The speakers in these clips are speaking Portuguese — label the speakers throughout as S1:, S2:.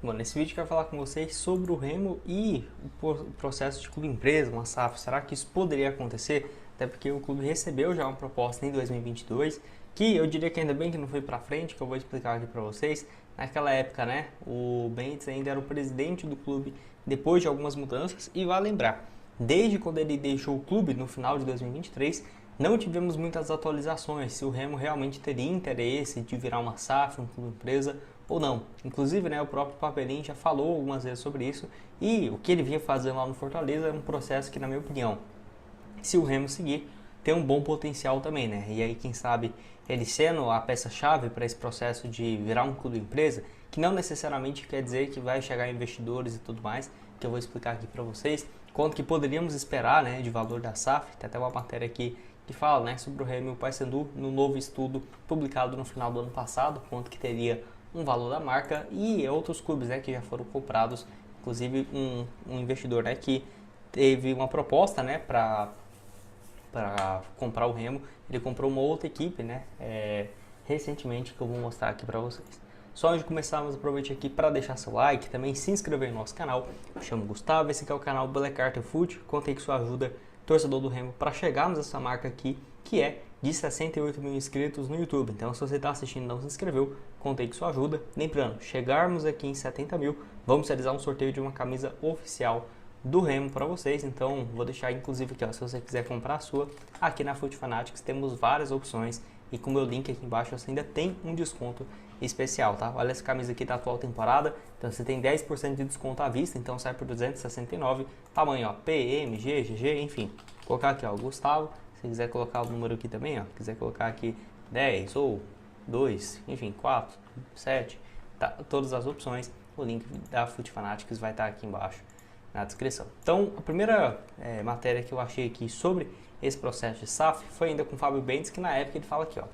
S1: Bom, nesse vídeo eu quero falar com vocês sobre o Remo e o processo de clube-empresa, uma SAF. Será que isso poderia acontecer? Até porque o clube recebeu já uma proposta em 2022, que eu diria que ainda bem que não foi para frente, que eu vou explicar aqui para vocês. Naquela época, né, o Bentes ainda era o presidente do clube depois de algumas mudanças. E vale lembrar, desde quando ele deixou o clube no final de 2023, não tivemos muitas atualizações se o Remo realmente teria interesse de virar uma SAF, um clube-empresa ou não. Inclusive, né, o próprio Papelinho já falou algumas vezes sobre isso e o que ele vinha fazendo lá no Fortaleza era um processo que, na minha opinião, se o Remo seguir, tem um bom potencial também, né? E aí, quem sabe, ele sendo a peça-chave para esse processo de virar um clube-empresa, que não necessariamente quer dizer que vai chegar investidores e tudo mais, que eu vou explicar aqui para vocês, quanto que poderíamos esperar, né, de valor da SAF. Tem até uma matéria aqui que fala, né, sobre o Remo e o Paysandu no novo estudo publicado no final do ano passado, quanto que teria um valor da marca e outros clubes, né, que já foram comprados, inclusive um investidor, né, que teve uma proposta, né, para comprar o Remo. Ele comprou uma outra equipe, né, recentemente, que eu vou mostrar aqui para vocês. Só antes de começarmos, aproveite aqui para deixar seu like, também se inscrever no nosso canal. Eu chamo Gustavo, esse aqui é o canal Black Art Foot. Contei com sua ajuda, torcedor do Remo, para chegarmos a essa marca aqui, que é de 68 mil inscritos no YouTube. Então, se você está assistindo e não se inscreveu, contei com sua ajuda. Lembrando, chegarmos aqui em 70 mil, vamos realizar um sorteio de uma camisa oficial do Remo para vocês. Então, vou deixar inclusive aqui, ó, se você quiser comprar a sua, aqui na Foot Fanatics temos várias opções e com o meu link aqui embaixo você ainda tem um desconto especial, tá? Olha, essa camisa aqui da atual temporada, então você tem 10% de desconto à vista, então sai por 269, tamanho, ó, PM, G, GG, enfim. Vou colocar aqui, ó, Gustavo, se quiser colocar o número aqui também, ó, quiser colocar aqui 10 ou 2, enfim, 4, 7, tá, todas as opções, o link da Foot Fanatics vai estar aqui embaixo na descrição. Então, a primeira matéria que eu achei aqui sobre esse processo de SAF foi ainda com o Fábio Bentes, que na época ele fala aqui, ó,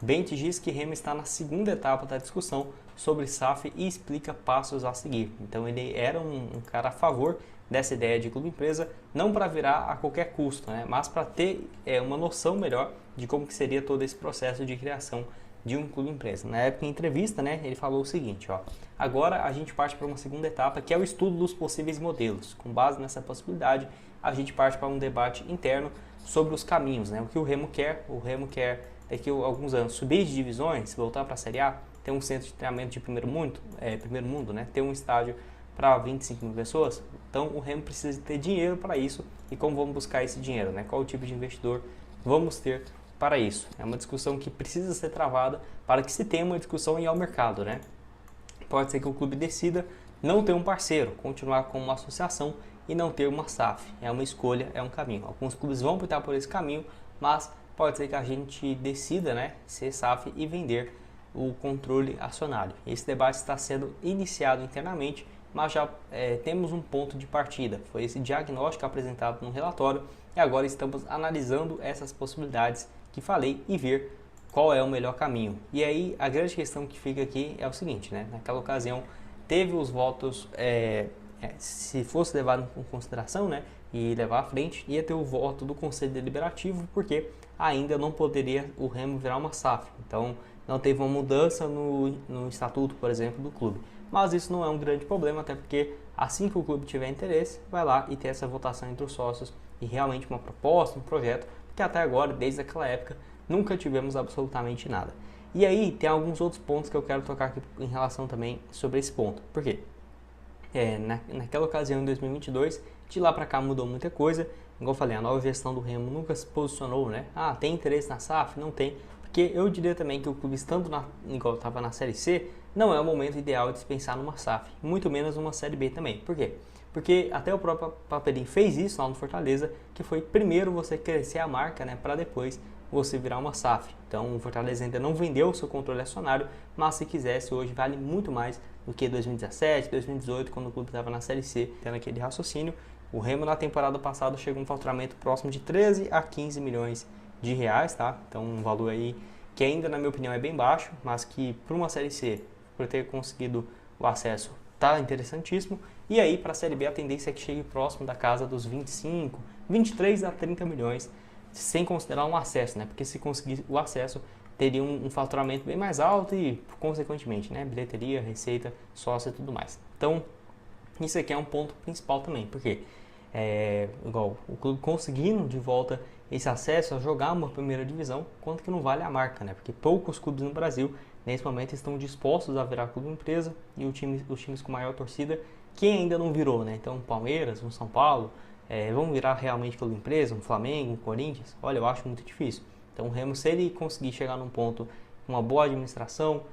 S1: Bentes diz que Remo está na segunda etapa da discussão sobre SAF e explica passos a seguir. Então ele era um cara a favor dessa ideia de clube-empresa, não para virar a qualquer custo, né, mas para ter uma noção melhor de como que seria todo esse processo de criação de um clube-empresa. Na época, em entrevista, né, ele falou o seguinte, ó, agora a gente parte para uma segunda etapa, que é o estudo dos possíveis modelos. Com base nessa possibilidade, a gente parte para um debate interno sobre os caminhos, né, o que o Remo quer daqui a alguns anos subir de divisões, voltar para a Série A, ter um centro de treinamento de primeiro mundo, né, ter um estádio para 25 mil pessoas. Então o Remo precisa ter dinheiro para isso. E como vamos buscar esse dinheiro, né? Qual o tipo de investidor vamos ter para isso? É uma discussão que precisa ser travada para que se tenha uma discussão em ao mercado, né? Pode ser que o clube decida não ter um parceiro, continuar como uma associação e não ter uma SAF. É uma escolha, é um caminho. Alguns clubes vão optar por esse caminho, mas pode ser que a gente decida, né, ser SAF e vender o controle acionário. Esse debate está sendo iniciado internamente, mas já temos um ponto de partida. Foi esse diagnóstico apresentado no relatório e agora estamos analisando essas possibilidades que falei e ver qual é o melhor caminho. E aí a grande questão que fica aqui é o seguinte, né? Naquela ocasião teve os votos, se fosse levado em consideração, né, e levar à frente, ia ter o voto do Conselho Deliberativo, porque ainda não poderia o Remo virar uma SAF. Então não teve uma mudança no estatuto, por exemplo, do clube. Mas isso não é um grande problema, até porque assim que o clube tiver interesse, vai lá e ter essa votação entre os sócios e realmente uma proposta, um projeto, porque até agora, desde aquela época, nunca tivemos absolutamente nada. E aí tem alguns outros pontos que eu quero tocar aqui em relação também sobre esse ponto. Por quê? Naquela ocasião, em 2022, de lá para cá mudou muita coisa. Igual eu falei, a nova gestão do Remo nunca se posicionou, né? Ah, tem interesse na SAF? Não tem. Porque eu diria também que o clube, estando igual estava na Série C, não é o momento ideal de se pensar numa SAF. Muito menos numa Série B também. Por quê? Porque até o próprio Papelinho fez isso lá no Fortaleza, que foi primeiro você crescer a marca, né, para depois você virar uma SAF. Então o Fortaleza ainda não vendeu o seu controle acionário, mas se quisesse hoje vale muito mais do que 2017, 2018, quando o clube estava na Série C, tendo aquele raciocínio. O Remo na temporada passada chegou a um faturamento próximo de 13 a 15 milhões de reais, tá? Então um valor aí que ainda na minha opinião é bem baixo, mas que para uma Série C, por ter conseguido o acesso, tá interessantíssimo. E aí para a Série B a tendência é que chegue próximo da casa dos 25, 23 a 30 milhões, sem considerar um acesso, né? Porque se conseguir o acesso, teria um faturamento bem mais alto e, consequentemente, né, bilheteria, receita, sócio e tudo mais. Então, isso aqui é um ponto principal também, porque igual o clube conseguindo de volta esse acesso a jogar uma primeira divisão, quanto que não vale a marca, né? Porque poucos clubes no Brasil, nesse momento, estão dispostos a virar clube empresa e os times com maior torcida, que ainda não virou, né? Então, Palmeiras, um São Paulo, vão virar realmente clube empresa, um Flamengo, um Corinthians? Olha, eu acho muito difícil. Então, o Remo, se ele conseguir chegar num ponto com uma boa administração,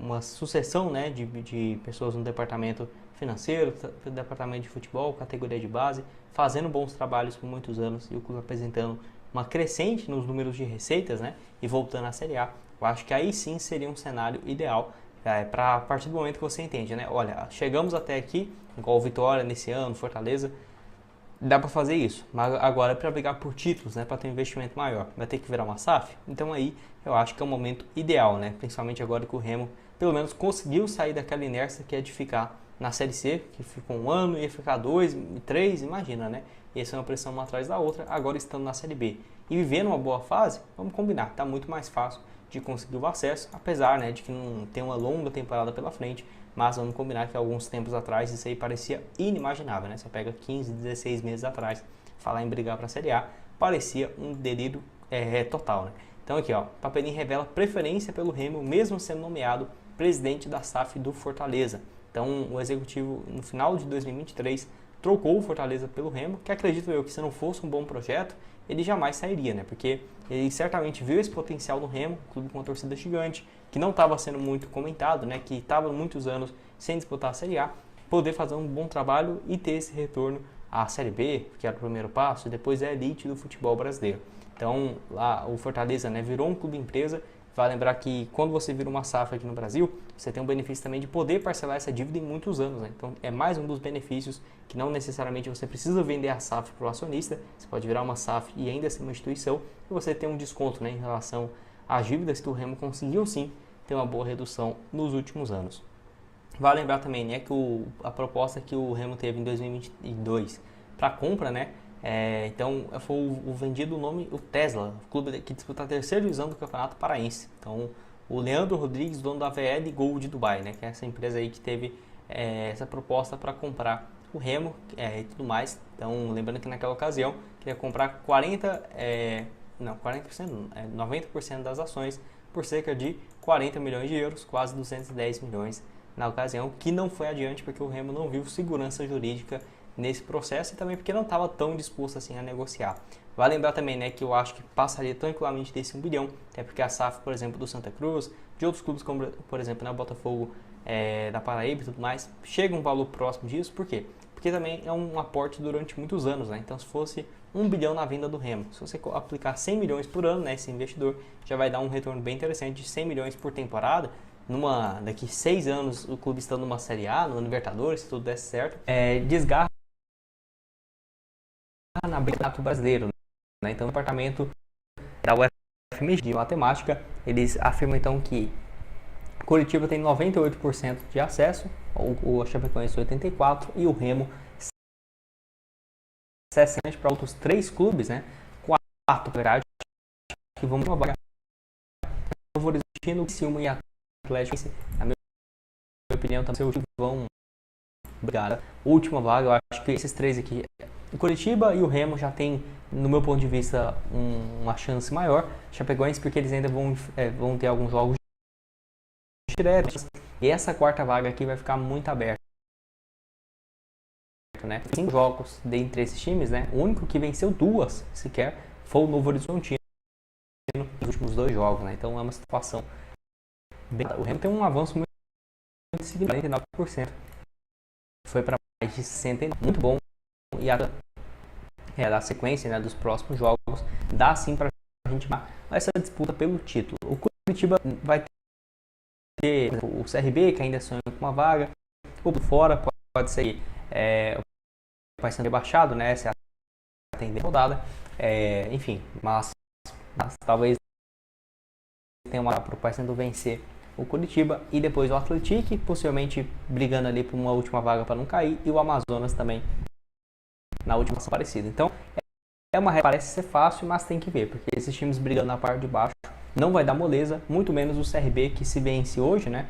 S1: uma sucessão, né, de pessoas no departamento financeiro, departamento de futebol, categoria de base, fazendo bons trabalhos por muitos anos e o clube apresentando uma crescente nos números de receitas, né, e voltando à Série A, eu acho que aí sim seria um cenário ideal para a partir do momento que você entende, né, olha, chegamos até aqui, igual Vitória nesse ano, Fortaleza, dá para fazer isso, mas agora para brigar por títulos, né, para ter um investimento maior, vai ter que virar uma SAF, então aí eu acho que é o momento ideal, né, principalmente agora que o Remo pelo menos conseguiu sair daquela inércia que é de ficar na Série C, que ficou um ano, ia ficar 2, 3, imagina, né? Ia ser uma pressão uma atrás da outra, agora estando na Série B e vivendo uma boa fase, vamos combinar, tá muito mais fácil de conseguir o acesso, apesar, né, de que não tem uma longa temporada pela frente, mas vamos combinar que alguns tempos atrás isso aí parecia inimaginável, né? Você pega 15, 16 meses atrás, falar em brigar para a Série A, parecia um delírio total, né? Então aqui, ó, Papelinho revela preferência pelo Remo, mesmo sendo nomeado presidente da SAF do Fortaleza. Então, o executivo, no final de 2023, trocou o Fortaleza pelo Remo, que acredito eu que se não fosse um bom projeto, ele jamais sairia, né? Porque ele certamente viu esse potencial no Remo, um clube com uma torcida gigante, que não estava sendo muito comentado, né? Que estava muitos anos sem disputar a Série A, poder fazer um bom trabalho e ter esse retorno à Série B, que era o primeiro passo, e depois é a elite do futebol brasileiro. Então, lá o Fortaleza, né, virou um clube empresa. Vai lembrar que quando você vira uma SAF aqui no Brasil, você tem um benefício também de poder parcelar essa dívida em muitos anos, né? Então é mais um dos benefícios que não necessariamente você precisa vender a SAF para o acionista, você pode virar uma SAF e ainda ser uma instituição e você tem um desconto, né, em relação às dívidas que o Remo conseguiu sim ter uma boa redução nos últimos anos. Vale lembrar também, né, que a proposta que o Remo teve em 2022 para compra, né, então foi o vendido o nome, o Tesla, o clube que disputa a terceira divisão do Campeonato Paraense. Então o Leandro Rodrigues, dono da VL Gold de Dubai, né, que é essa empresa aí que teve essa proposta para comprar o Remo e tudo mais. Então lembrando que naquela ocasião queria comprar 90% das ações por cerca de 40 milhões de euros, quase 210 milhões na ocasião, que não foi adiante porque o Remo não viu segurança jurídica nesse processo e também porque não estava tão disposto assim a negociar. Vale lembrar também, né, que eu acho que passaria tranquilamente desse 1 bilhão, até porque a SAF, por exemplo, do Santa Cruz, de outros clubes como, por exemplo, o Botafogo da Paraíba e tudo mais, chega um valor próximo disso. Por quê? Porque também é um aporte durante muitos anos, né? Então se fosse 1 bilhão na venda do Remo, se você aplicar 100 milhões por ano, né, esse investidor já vai dar um retorno bem interessante de 100 milhões por temporada. Daqui 6 anos o clube estando numa Série A, no Libertadores, se tudo desse certo, desgarra na Campeonato Brasileiro, né? Então o departamento da UFMG de matemática, eles afirmam então que Curitiba tem 98% de acesso, o Chapecoense 84% e o Remo 60% para outros 3 clubes, né? 4 verdade, que vão uma vaga favorecendo o Criciúma e Atlético. Na minha opinião, também vão brigar. Última vaga, eu acho que esses 3 aqui, o Curitiba e o Remo já tem, no meu ponto de vista, uma chance maior. Chapecoense porque eles ainda vão ter alguns jogos diretos. E essa 4ª vaga aqui vai ficar muito aberta, né? 5 jogos dentre esses times, né? O único que venceu 2 sequer foi o Novo Horizontino nos últimos 2 jogos, né? Então é uma situação bem... O Remo tem um avanço muito significativo, 49%. Foi para mais de 69%, muito bom. E da sequência, né, dos próximos jogos, dá sim para a gente chamar essa disputa pelo título. O Curitiba vai ter o CRB, que ainda sonha com uma vaga, ou por fora, pode ser vai ser rebaixado, né, se atender a rodada, enfim, mas talvez tenha uma para o Paysandu vencer o Curitiba e depois o Atlético, possivelmente brigando ali por uma última vaga para não cair, e o Amazonas também na última parecida. Então, parece ser fácil, mas tem que ver, porque esses times brigando na parte de baixo não vai dar moleza, muito menos o CRB, que se vence hoje, né,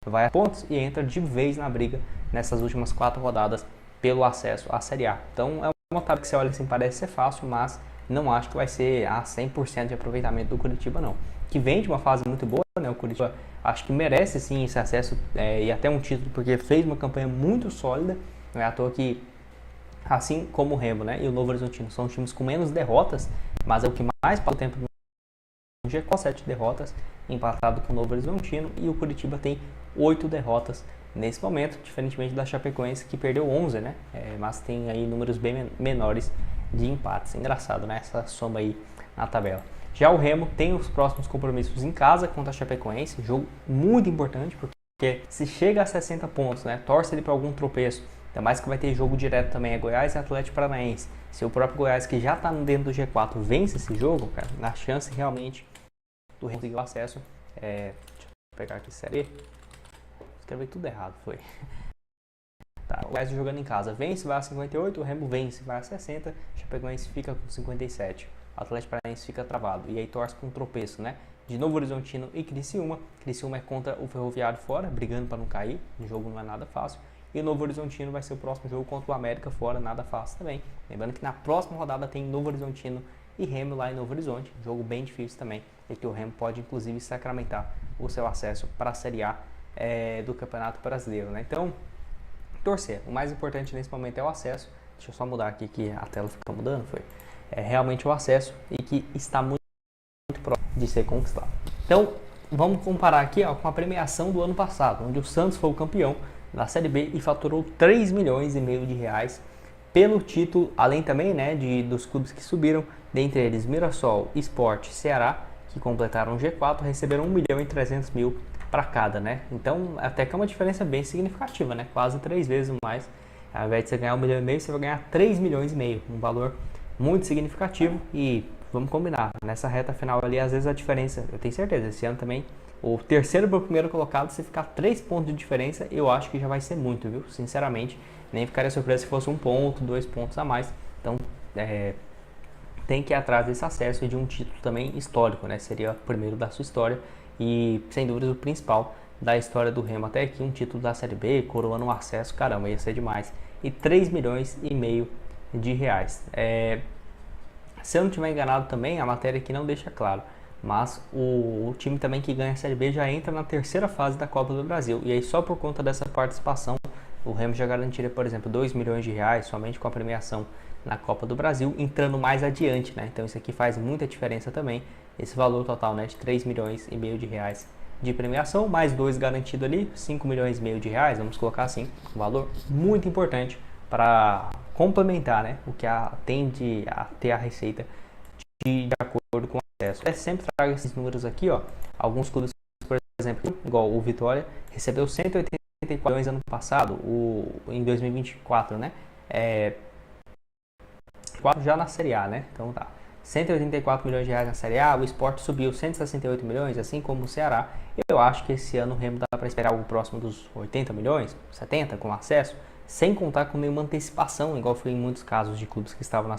S1: vai a pontos e entra de vez na briga nessas últimas 4 rodadas pelo acesso à Série A. Então é uma tabela que você olha assim, parece ser fácil, mas não acho que vai ser a 100% de aproveitamento do Curitiba, não. Que vem de uma fase muito boa, né? O Curitiba acho que merece sim esse acesso e até um título, porque fez uma campanha muito sólida. Não é à toa que, assim como o Remo, né, e o Novo Horizontino são times com menos derrotas, mas é o que mais passa o tempo no G4, 7 derrotas, empatado com o Novo Horizontino, e o Curitiba tem 8 derrotas nesse momento, diferentemente da Chapecoense, que perdeu 11, né? Mas tem aí números bem menores de empates. Engraçado, né? Essa soma aí na tabela. Já o Remo tem os próximos compromissos em casa contra a Chapecoense, jogo muito importante, porque se chega a 60 pontos, né? Torce ele para algum tropeço. Ainda mais que vai ter jogo direto também, é Goiás e Atlético Paranaense. Se o próprio Goiás, que já está dentro do G4, vence esse jogo, cara, na chance realmente do Remo conseguir o acesso. Deixa eu pegar aqui série. Escrevi tudo errado, foi. Tá, o Goiás jogando em casa vence, vai a 58, o Remo vence, vai a 60, o Chapecoense fica com 57, o Atlético Paranaense fica travado, e aí torce com um tropeço, né? De Novo Horizontino e Criciúma. Criciúma é contra o Ferroviário fora, brigando para não cair, o jogo não é nada fácil. E o Novo Horizontino vai ser o próximo jogo contra o América fora, nada fácil também. Lembrando que na próxima rodada tem Novo Horizontino e Remo lá em Novo Horizonte, jogo bem difícil também, e que o Remo pode inclusive sacramentar o seu acesso para a Série A do Campeonato Brasileiro, né? Então, torcer. O mais importante nesse momento é o acesso. Deixa eu só mudar aqui que a tela fica mudando, foi. É realmente o acesso e que está muito próximo de ser conquistado. Então, vamos comparar aqui, ó, com a premiação do ano passado, onde o Santos foi o campeão da Série B e faturou 3 milhões e meio de reais pelo título, além também, né, dos clubes que subiram, dentre eles Mirassol, Sport, Ceará, que completaram o G4, receberam 1 milhão e 300 mil para cada, né? Então, até que é uma diferença bem significativa, né? Quase 3 vezes mais. Ao invés de você ganhar 1 milhão e meio, você vai ganhar 3 milhões e meio, um valor muito significativo. E vamos combinar, nessa reta final ali, às vezes a diferença, eu tenho certeza, esse ano também, o terceiro para o primeiro colocado, se ficar 3 pontos de diferença, eu acho que já vai ser muito, viu? Sinceramente, nem ficaria surpreso se fosse 1 ponto, 2 pontos a mais. Então, tem que ir atrás desse acesso e de um título também histórico, né? Seria o primeiro da sua história e, sem dúvidas, o principal da história do Remo até aqui, um título da Série B, coroando um acesso, caramba, ia ser demais. E 3 milhões e meio de reais. Se eu não estiver enganado também, a matéria aqui não deixa claro, mas o time também que ganha a Série B já entra na terceira fase da Copa do Brasil. E aí só por conta dessa participação, o Remo já garantiria, por exemplo, 2 milhões de reais somente com a premiação na Copa do Brasil, entrando mais adiante, né? Então isso aqui faz muita diferença também, esse valor total, né, de 3 milhões e meio de reais de premiação, mais 2 garantido ali, 5 milhões e meio de reais, vamos colocar assim, um valor muito importante para complementar, né, o que tende a ter a receita de acordo com o acesso. Eu sempre trago esses números aqui, ó, alguns clubes, por exemplo, igual o Vitória, recebeu 184 milhões ano passado, em 2024, né, 4 já na Série A, né? Então tá. 184 milhões de reais na Série A, o Sport subiu 168 milhões, assim como o Ceará. Eu acho que esse ano o Remo dá para esperar algo próximo dos 80 milhões, 70 com acesso, sem contar com nenhuma antecipação, igual foi em muitos casos de clubes que estavam na